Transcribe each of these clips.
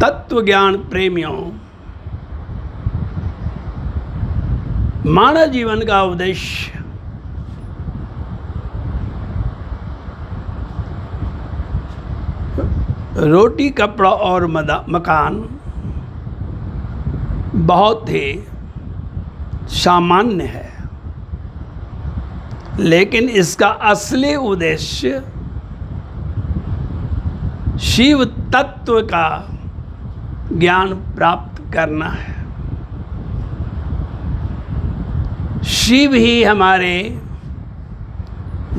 तत्व ज्ञान प्रेमियों, मानव जीवन का उद्देश्य रोटी, कपड़ा और मकान बहुत ही सामान्य है, लेकिन इसका असली उद्देश्य शिव तत्व का ज्ञान प्राप्त करना है। शिव ही हमारे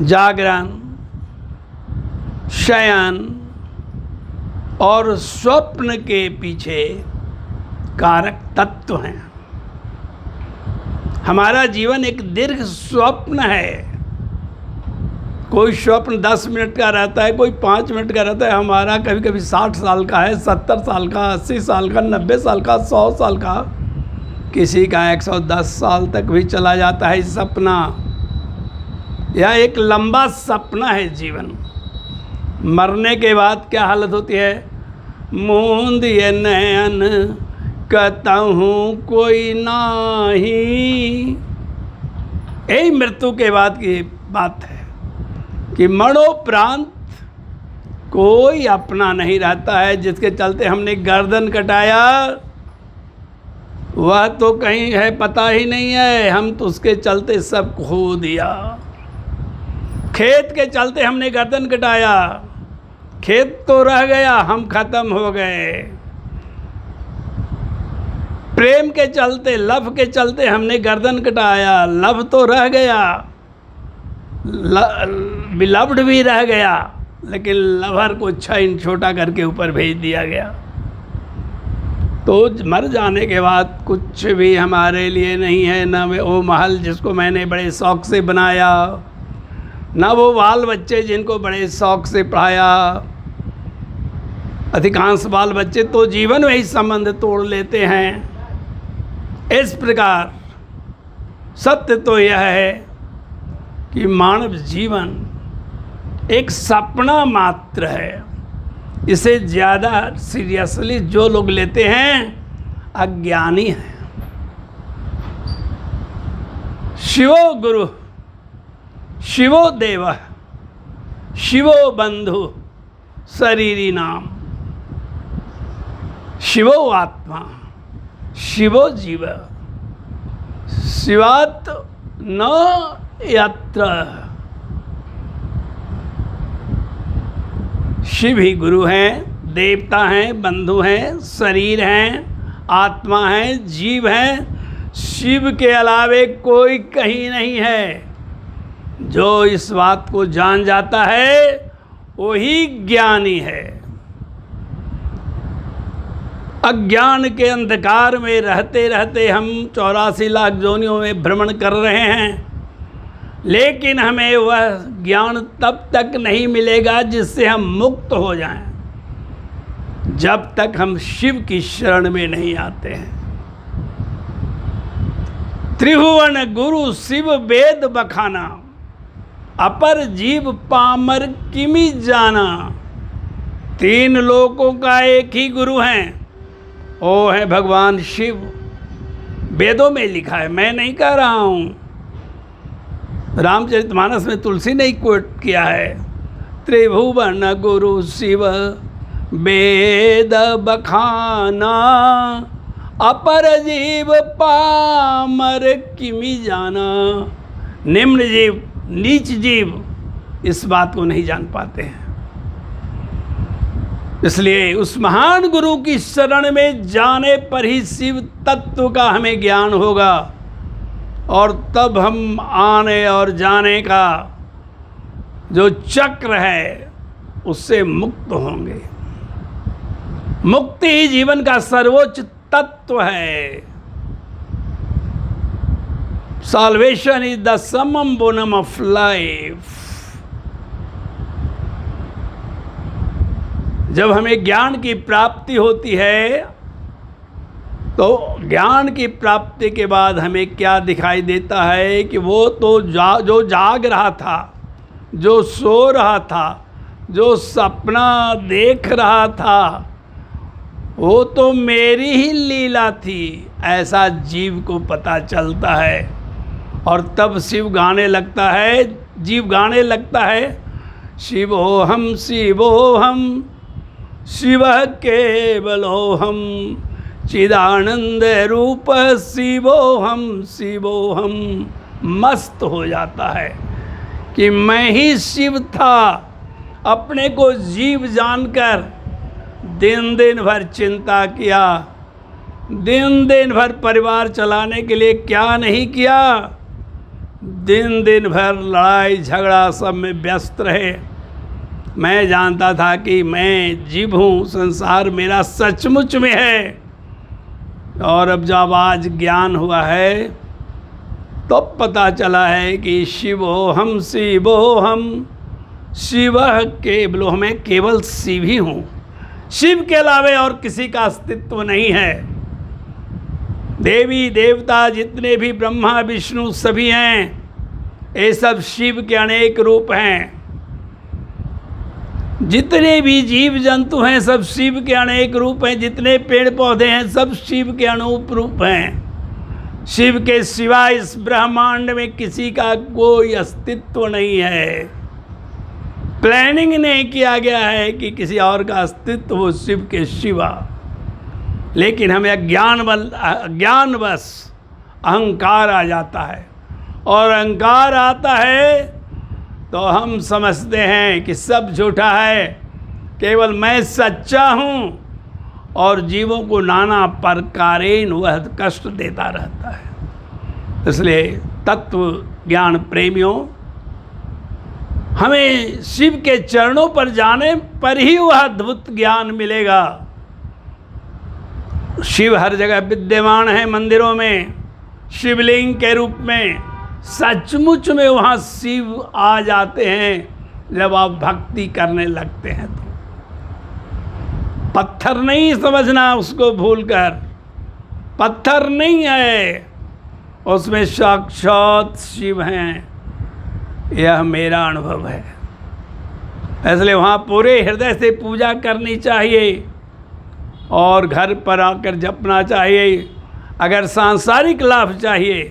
जागरण, शयन और स्वप्न के पीछे कारक तत्व हैं। हमारा जीवन एक दीर्घ स्वप्न है। कोई स्वप्न 10 मिनट का रहता है, कोई 5 मिनट का रहता है। हमारा कभी कभी 60 साल का है, 70 साल का, 80 साल का, 90 साल का, 100 साल का, किसी का 110 साल तक भी चला जाता है सपना। यह एक लंबा सपना है जीवन। मरने के बाद क्या हालत होती है? मूंद ये नयन कहूँ कोई नाही। यही मृत्यु के बाद की बात है कि मरणोपरांत कोई अपना नहीं रहता है। जिसके चलते हमने गर्दन कटाया वह तो कहीं है पता ही नहीं है। हम तो उसके चलते सब खो दिया। खेत के चलते हमने गर्दन कटाया, खेत तो रह गया, हम खत्म हो गए। प्रेम के चलते, लव के चलते हमने गर्दन कटाया, लव तो रह गया, बिलव्ड भी रह गया, लेकिन लवर को 6 इंच छोटा करके ऊपर भेज दिया गया। तो मर जाने के बाद कुछ भी हमारे लिए नहीं है। ना वो महल जिसको मैंने बड़े शौक़ से बनाया, ना वो बाल बच्चे जिनको बड़े शौक़ से पढ़ाया। अधिकांश बाल बच्चे तो जीवन में ही संबंध तोड़ लेते हैं। इस प्रकार सत्य तो यह है कि मानव जीवन एक सपना मात्र है। इसे ज़्यादा सीरियसली जो लोग लेते हैं अज्ञानी हैं। शिवो गुरु, शिवो देव, शिवो बंधु शरीरी नाम, शिवो आत्मा, शिवो जीव, शिवात् न यत्र। शिव ही गुरु हैं, देवता हैं, बंधु हैं, शरीर हैं, आत्मा हैं, जीव हैं। शिव के अलावे कोई कहीं नहीं है। जो इस बात को जान जाता है वही ज्ञानी है। अज्ञान के अंधकार में रहते रहते हम 84 लाख योनियों में भ्रमण कर रहे हैं, लेकिन हमें वह ज्ञान तब तक नहीं मिलेगा जिससे हम मुक्त हो जाएं, जब तक हम शिव की शरण में नहीं आते हैं। त्रिभुवन गुरु शिव वेद बखाना, अपर जीव पामर किमी जाना। 3 लोकों का एक ही गुरु हैं, वो है भगवान शिव। वेदों में लिखा है, मैं नहीं कह रहा हूँ। रामचरितमानस में तुलसी ने कोट किया है, त्रिभुवन गुरु शिव वेद बखाना, अपर जीव पामर किमी जाना। निम्न जीव, नीच जीव इस बात को नहीं जान पाते हैं। इसलिए उस महान गुरु की शरण में जाने पर ही शिव तत्व का हमें ज्ञान होगा, और तब हम आने और जाने का जो चक्र है उससे मुक्त होंगे। मुक्ति ही जीवन का सर्वोच्च तत्व है। Salvation is the summum bonum of life. जब हमें ज्ञान की प्राप्ति होती है तो ज्ञान की प्राप्ति के बाद हमें क्या दिखाई देता है कि वो तो जो जाग रहा था, जो सो रहा था, जो सपना देख रहा था, वो तो मेरी ही लीला थी, ऐसा जीव को पता चलता है। और तब शिव गाने लगता है, जीव गाने लगता है, शिवोहम शिवोहम शिवः केवलोहम चिदानंद रूप शिवोहम शिवोहम। मस्त हो जाता है कि मैं ही शिव था। अपने को जीव जानकर दिन दिन भर चिंता किया, दिन दिन भर परिवार चलाने के लिए क्या नहीं किया, दिन दिन भर लड़ाई झगड़ा सब में व्यस्त रहे। मैं जानता था कि मैं जीव हूँ, संसार मेरा सचमुच में है। और अब जब आज ज्ञान हुआ है तो पता चला है कि शिवोहम शिवोहम शिवः केवलो, मैं केवल शिव ही हूँ। शिव के अलावे और किसी का अस्तित्व नहीं है। देवी देवता जितने भी ब्रह्मा विष्णु सभी हैं, ये सब शिव के अनेक रूप हैं। जितने भी जीव जंतु हैं सब शिव के अनेक रूप हैं। जितने पेड़ पौधे हैं सब शिव के अनूप रूप हैं। शिव के सिवाय इस ब्रह्मांड में किसी का कोई अस्तित्व नहीं है। प्लानिंग नहीं किया गया है कि किसी और का अस्तित्व हो शिव के सिवा। लेकिन हमें अज्ञानवश अहंकार आ जाता है, और अहंकार आता है तो हम समझते हैं कि सब झूठा है, केवल मैं सच्चा हूँ, और जीवों को नाना प्रकारेण वह कष्ट देता रहता है। इसलिए तत्व ज्ञान प्रेमियों, हमें शिव के चरणों पर जाने पर ही वह अद्भुत ज्ञान मिलेगा। शिव हर जगह विद्यमान है, मंदिरों में शिवलिंग के रूप में। सचमुच में वहाँ शिव आ जाते हैं जब आप भक्ति करने लगते हैं। तो पत्थर नहीं समझना उसको भूलकर, पत्थर नहीं है, उसमें साक्षात शिव हैं। यह मेरा अनुभव है। इसलिए वहाँ पूरे हृदय से पूजा करनी चाहिए और घर पर आकर जपना चाहिए। अगर सांसारिक लाभ चाहिए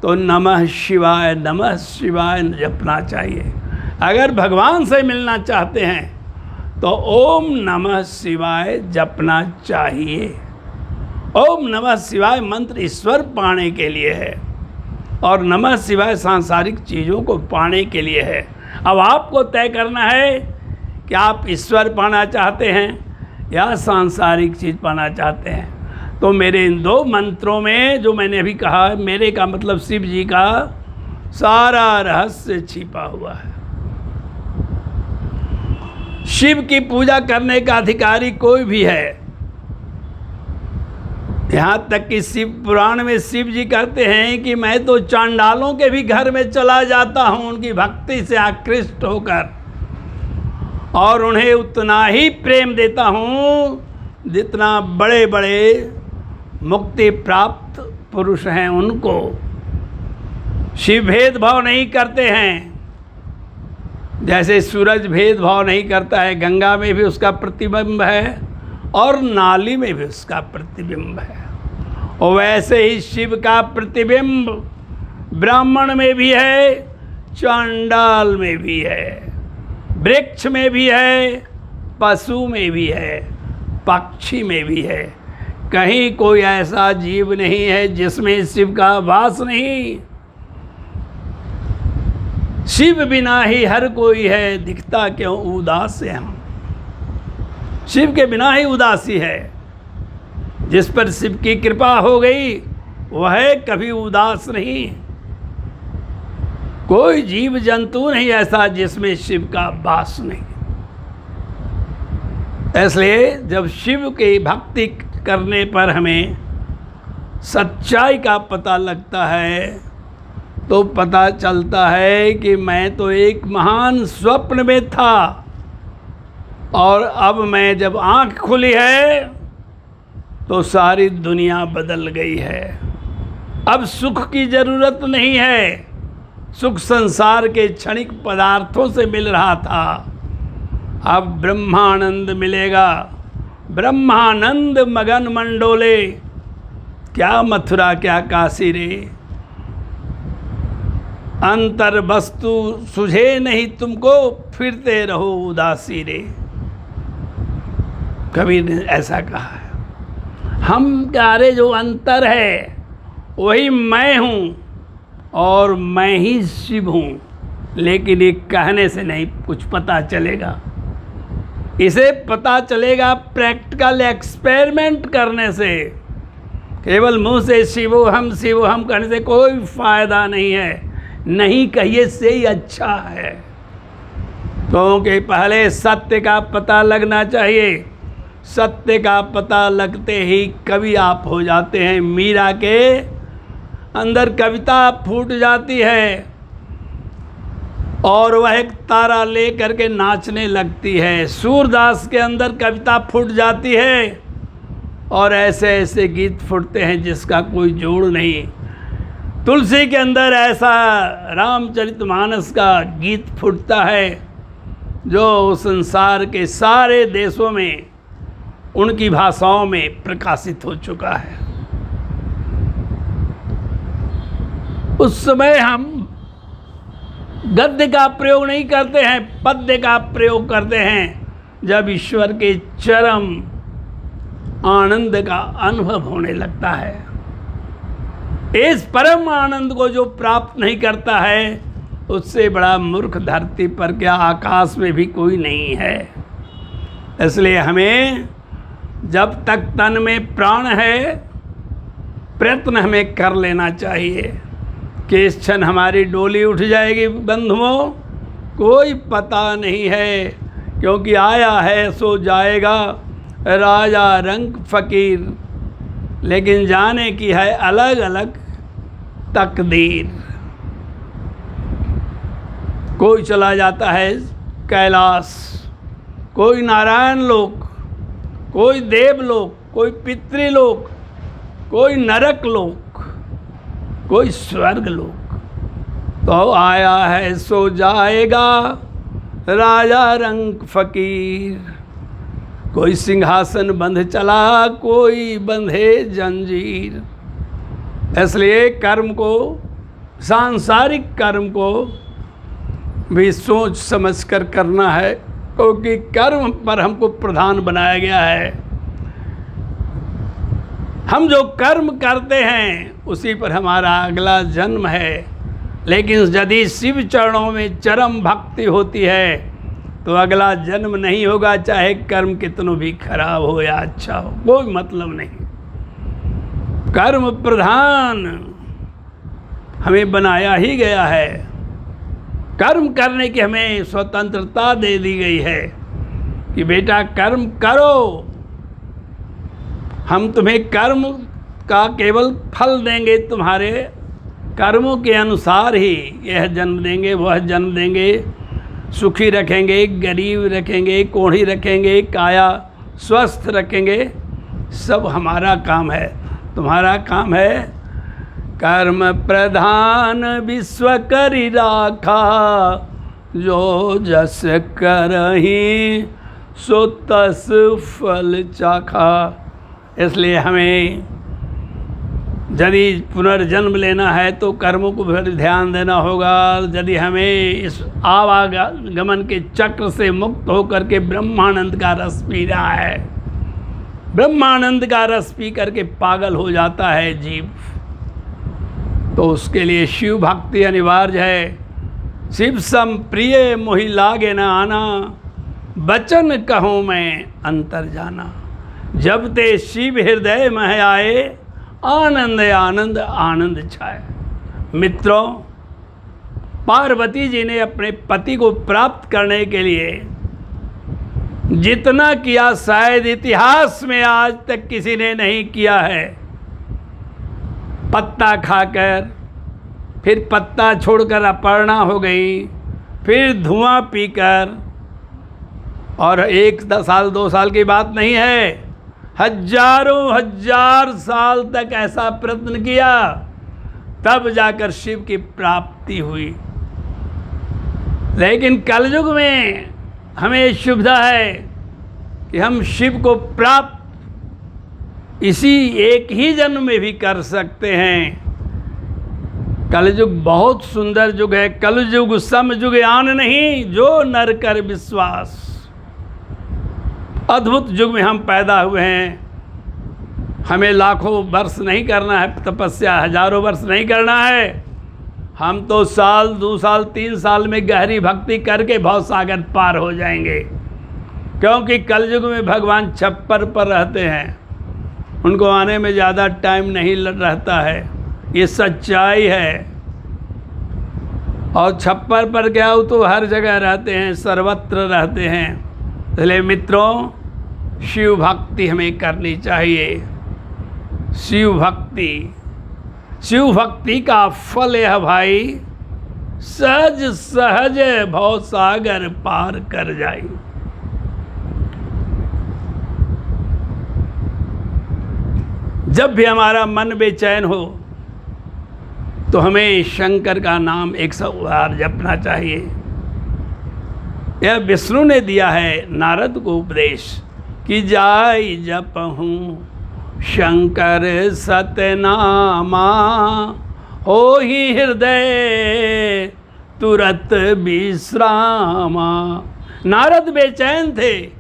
तो नमः शिवाय जपना चाहिए। अगर भगवान से मिलना चाहते हैं तो ओम नमः शिवाय जपना चाहिए। ओम नमः शिवाय मंत्र ईश्वर पाने के लिए है, और नमः शिवाय सांसारिक चीज़ों को पाने के लिए है। अब आपको तय करना है कि आप ईश्वर पाना चाहते हैं या सांसारिक चीज़ पाना चाहते हैं। तो मेरे इन दो मंत्रों में जो मैंने अभी कहा, मेरे का मतलब शिव जी का सारा रहस्य छिपा हुआ है। शिव की पूजा करने का अधिकारी कोई भी है। यहाँ तक कि शिव पुराण में शिव जी कहते हैं कि मैं तो चांडालों के भी घर में चला जाता हूँ उनकी भक्ति से आकृष्ट होकर, और उन्हें उतना ही प्रेम देता हूँ जितना बड़े बड़े मुक्ति प्राप्त पुरुष हैं उनको। शिव भेदभाव नहीं करते हैं। जैसे सूरज भेदभाव नहीं करता है, गंगा में भी उसका प्रतिबिंब है और नाली में भी उसका प्रतिबिंब है, और वैसे ही शिव का प्रतिबिंब ब्राह्मण में भी है, चांडाल में भी है, वृक्ष में भी है, पशु में भी है, पक्षी में भी है। कहीं कोई ऐसा जीव नहीं है जिसमें शिव का वास नहीं। शिव बिना ही हर कोई है, दिखता क्यों उदास है हम। शिव के बिना ही उदासी है। जिस पर शिव की कृपा हो गई वह कभी उदास नहीं। कोई जीव जंतु नहीं ऐसा जिसमें शिव का वास नहीं। इसलिए जब शिव की भक्ति करने पर हमें सच्चाई का पता लगता है तो पता चलता है कि मैं तो एक महान स्वप्न में था, और अब मैं जब आँख खुली है तो सारी दुनिया बदल गई है। अब सुख की ज़रूरत नहीं है। सुख संसार के क्षणिक पदार्थों से मिल रहा था, अब ब्रह्मानंद मिलेगा। ब्रह्मानंद मगन मंडोले, क्या मथुरा क्या काशी रे। अंतर वस्तु सुझे नहीं तुमको, फिरते रहो उदासी रे। कबीर ने ऐसा कहा है। हम कार्य जो अंतर है वही मैं हूँ और मैं ही शिव हूँ, लेकिन ये कहने से नहीं कुछ पता चलेगा। इसे पता चलेगा प्रैक्टिकल एक्सपेरिमेंट करने से। केवल मुंह से शिव हम कहने से कोई फायदा नहीं है। नहीं कहिए से ही अच्छा है, क्योंकि पहले सत्य का पता लगना चाहिए। सत्य का पता लगते ही कवि आप हो जाते हैं। मीरा के अंदर कविता फूट जाती है और वह एक तारा ले करके नाचने लगती है। सूरदास के अंदर कविता फूट जाती है और ऐसे ऐसे गीत फूटते हैं जिसका कोई जोड़ नहीं। तुलसी के अंदर ऐसा रामचरितमानस का गीत फूटता है जो संसार के सारे देशों में उनकी भाषाओं में प्रकाशित हो चुका है। उस समय हम गद्य का प्रयोग नहीं करते हैं, पद्य का प्रयोग करते हैं, जब ईश्वर के चरम आनंद का अनुभव होने लगता है। इस परम आनंद को जो प्राप्त नहीं करता है उससे बड़ा मूर्ख धरती पर क्या आकाश में भी कोई नहीं है। इसलिए हमें जब तक तन में प्राण है प्रयत्न हमें कर लेना चाहिए कि इस क्षण हमारी डोली उठ जाएगी बंधुओं, कोई पता नहीं है, क्योंकि आया है सो जाएगा राजा रंग फकीर, लेकिन जाने की है अलग अलग तकदीर। कोई चला जाता है कैलाश, कोई नारायण लोक, कोई देवलोक, कोई पितृलोक, कोई नरक लोक, कोई स्वर्ग लोक। तो आया है सो जाएगा राजा रंग फकीर। कोई सिंहासन बंध चला, कोई बंधे जंजीर। इसलिए कर्म को, सांसारिक कर्म को भी सोच समझ कर करना है, क्योंकि कर्म पर हमको प्रधान बनाया गया है। हम जो कर्म करते हैं उसी पर हमारा अगला जन्म है। लेकिन यदि शिव चरणों में चरम भक्ति होती है तो अगला जन्म नहीं होगा, चाहे कर्म कितनों भी खराब हो या अच्छा हो, कोई मतलब नहीं। कर्म प्रधान हमें बनाया ही गया है। कर्म करने की हमें स्वतंत्रता दे दी गई है कि बेटा कर्म करो, हम तुम्हें कर्म का केवल फल देंगे, तुम्हारे कर्मों के अनुसार ही यह जन्म देंगे, वह जन्म देंगे, सुखी रखेंगे, गरीब रखेंगे, कोढ़ी रखेंगे, काया स्वस्थ रखेंगे, सब हमारा काम है। तुम्हारा काम है कर्म प्रधान विश्व करि राखा, जो जस करहि सो तस फल चाखा। इसलिए हमें यदि पुनर्जन्म लेना है तो कर्मों को फिर ध्यान देना होगा। यदि हमें इस आवागमन के चक्र से मुक्त होकर के ब्रह्मानंद का रस पीना है, ब्रह्मानंद का रस पी करके पागल हो जाता है जीव, तो उसके लिए शिव भक्ति अनिवार्य है। शिव सम प्रिय मोहि लागे न आना, बचन कहूँ मैं अंतर जाना। जब ते शिव हृदय में आए, आनंद आनंद आनंद छाए। मित्रों, पार्वती जी ने अपने पति को प्राप्त करने के लिए जितना किया शायद इतिहास में आज तक किसी ने नहीं किया है। पत्ता खाकर, फिर पत्ता छोड़कर अपर्णा हो गई, फिर धुआं पीकर, और 1 साल 2 साल की बात नहीं है, हजारों हजार साल तक ऐसा प्रयत्न किया, तब जाकर शिव की प्राप्ति हुई। लेकिन कलयुग में हमें सुविधा है कि हम शिव को प्राप्त इसी एक ही जन्म में भी कर सकते हैं। कलयुग बहुत सुंदर युग है, कलयुग सम युग आन नहीं, जो नर कर विश्वास। अद्भुत युग में हम पैदा हुए हैं। हमें लाखों वर्ष नहीं करना है तपस्या, हजारों वर्ष नहीं करना है। हम तो साल 2 साल 3 साल में गहरी भक्ति करके भव सागर पार हो जाएंगे, क्योंकि कलयुग में भगवान छप्पर पर रहते हैं, उनको आने में ज़्यादा टाइम नहीं रहता है, ये सच्चाई है। और छप्पर पर क्या हो तो हर जगह रहते हैं, सर्वत्र रहते हैं। इसलिए मित्रों, शिव भक्ति हमें करनी चाहिए। शिव भक्ति का फल है भाई, सहज सहज भव सागर पार कर जाई। जब भी हमारा मन बेचैन हो तो हमें शंकर का नाम 100 बार जपना चाहिए। यह विष्णु ने दिया है नारद को उपदेश कि जाय जपहूँ शंकर सतनामा, हो ही हृदय तुरत विश्रामा। नारद बेचैन थे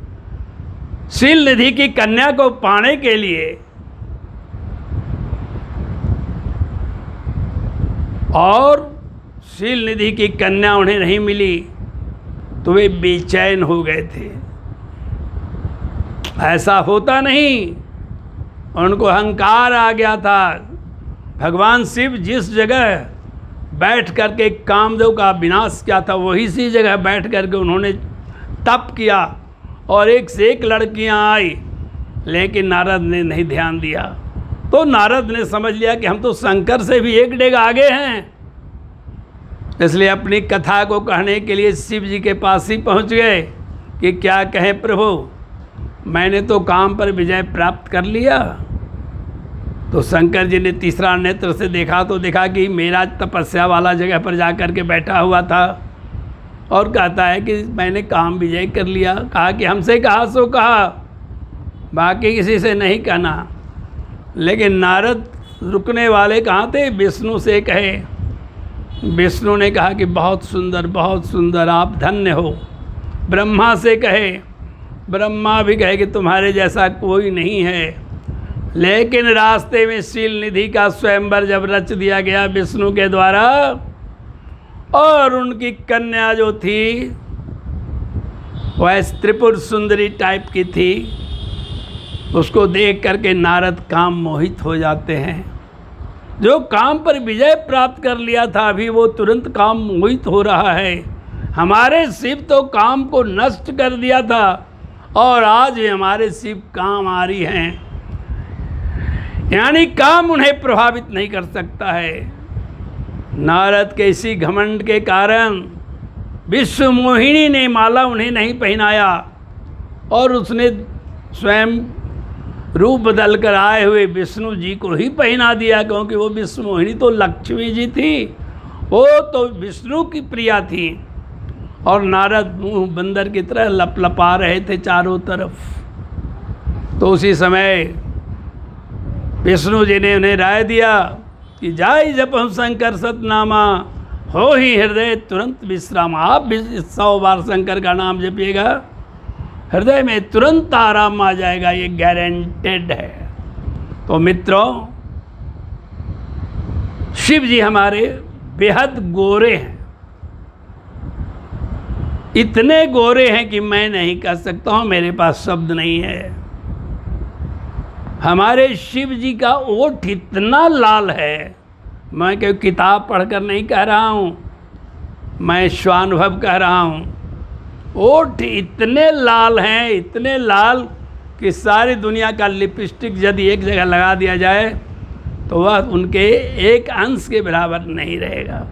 शील निधि की कन्या को पाने के लिए, और शील निधि की कन्या उन्हें नहीं मिली तो वे बेचैन हो गए थे। ऐसा होता नहीं, उनको अहंकार आ गया था। भगवान शिव जिस जगह बैठ करके कामदेव का विनाश किया था, वही सी जगह बैठ करके उन्होंने तप किया, और एक से एक लड़कियां आई, लेकिन नारद ने नहीं ध्यान दिया। तो नारद ने समझ लिया कि हम तो शंकर से भी एक डेग आगे हैं। इसलिए अपनी कथा को कहने के लिए शिव जी के पास ही पहुंच गए कि क्या कहें प्रभु, मैंने तो काम पर विजय प्राप्त कर लिया। तो शंकर जी ने तीसरा नेत्र से देखा तो देखा कि मेरा तपस्या वाला जगह पर जा कर के बैठा हुआ था, और कहता है कि मैंने काम विजय कर लिया। कहा कि हमसे कहा सो कहा, बाकी किसी से नहीं कहना। लेकिन नारद रुकने वाले कहाँ थे, विष्णु से कहे। विष्णु ने कहा कि बहुत सुंदर, आप धन्य हो। ब्रह्मा से कहे, ब्रह्मा भी कहे कि तुम्हारे जैसा कोई नहीं है। लेकिन रास्ते में शील निधि का स्वयंवर जब रच दिया गया विष्णु के द्वारा, और उनकी कन्या जो थी वह त्रिपुर सुंदरी टाइप की थी, उसको देख करके नारद काम मोहित हो जाते हैं। जो काम पर विजय प्राप्त कर लिया था, अभी वो तुरंत काम मोहित हो रहा है। हमारे शिव तो काम को नष्ट कर दिया था, और आज हमारे शिव काम आ रही हैं, यानी काम उन्हें प्रभावित नहीं कर सकता है। नारद के इसी घमंड के कारण विश्व मोहिनी ने माला उन्हें नहीं पहनाया, और उसने स्वयं रूप बदल कर आए हुए विष्णु जी को ही पहना दिया, क्योंकि वो विश्व मोहिनी तो लक्ष्मी जी थी, वो तो विष्णु की प्रिया थी। और नारद मुंह बंदर की तरह लपलपा रहे थे चारों तरफ। तो उसी समय विष्णु जी ने उन्हें राय दिया कि जाय जपहूँ शंकर सतनामा, हो ही हृदय तुरंत विश्राम। आप भी 100 बार शंकर का नाम जपिएगा, हृदय में तुरंत आराम आ जाएगा, ये गारंटेड है। तो मित्रों, शिव जी हमारे बेहद गोरे हैं, इतने गोरे हैं कि मैं नहीं कह सकता हूँ, मेरे पास शब्द नहीं है। हमारे शिव जी का ओठ इतना लाल है, मैं कोई किताब पढ़कर नहीं कह रहा हूँ, मैं स्वानुभव कह रहा हूँ। ओठ इतने लाल हैं, इतने लाल कि सारी दुनिया का लिपस्टिक यदि एक जगह लगा दिया जाए तो वह उनके एक अंश के बराबर नहीं रहेगा।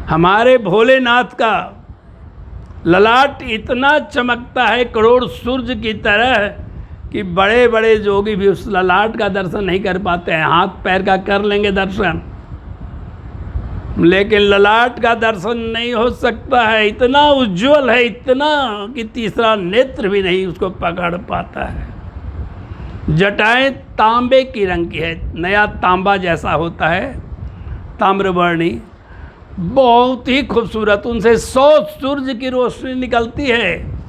हमारे भोलेनाथ का ललाट इतना चमकता है करोड़ सूर्य की तरह कि बड़े बड़े जोगी भी उस ललाट का दर्शन नहीं कर पाते हैं। हाथ पैर का कर लेंगे दर्शन, लेकिन ललाट का दर्शन नहीं हो सकता है, इतना उज्जवल है, इतना कि तीसरा नेत्र भी नहीं उसको पकड़ पाता है। जटाएं तांबे की रंग की है, नया तांबा जैसा होता है, ताम्रवर्णी, बहुत ही खूबसूरत। उनसे 100 सूर्य की रोशनी निकलती है।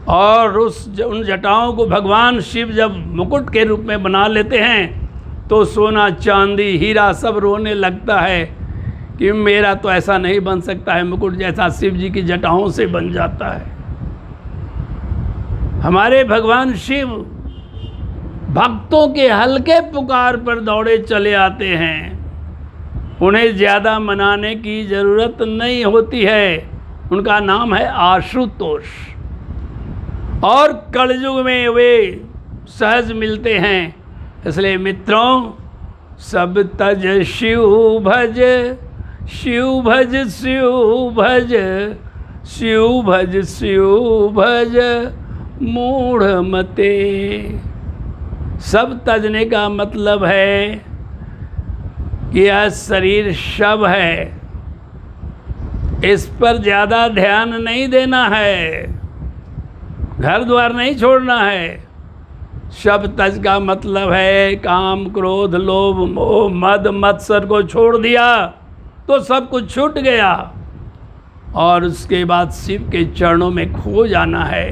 और उन जटाओं को भगवान शिव जब मुकुट के रूप में बना लेते हैं तो सोना चांदी हीरा सब रोने लगता है कि मेरा तो ऐसा नहीं बन सकता है, मुकुट जैसा शिव जी की जटाओं से बन जाता है। हमारे भगवान शिव भक्तों के हल्के पुकार पर दौड़े चले आते हैं, उन्हें ज़्यादा मनाने की ज़रूरत नहीं होती है। उनका नाम है आशुतोष, और कलयुग में वे सहज मिलते हैं। इसलिए मित्रों, सब तज शिव भज, शिव भज, शिव भज, शिव भज, शिव भज मूढ़ मते। सब तजने का मतलब है कि यह शरीर शव है, इस पर ज़्यादा ध्यान नहीं देना है, घर द्वार नहीं छोड़ना है। शब तज का मतलब है काम क्रोध लोभ मोह मद मत्सर को छोड़ दिया तो सब कुछ छूट गया, और उसके बाद शिव के चरणों में खो जाना है।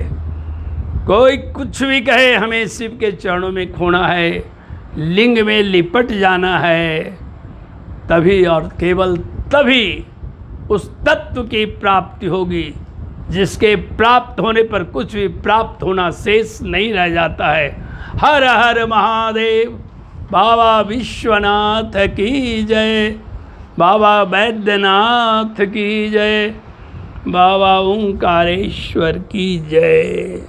कोई कुछ भी कहे, हमें शिव के चरणों में खोना है, लिंग में लिपट जाना है, तभी और केवल तभी उस तत्व की प्राप्ति होगी जिसके प्राप्त होने पर कुछ भी प्राप्त होना शेष नहीं रह जाता है। हर हर महादेव। बाबा विश्वनाथ की जय, बाबा वैद्यनाथ की जय, बाबा ओंकारेश्वर की जय।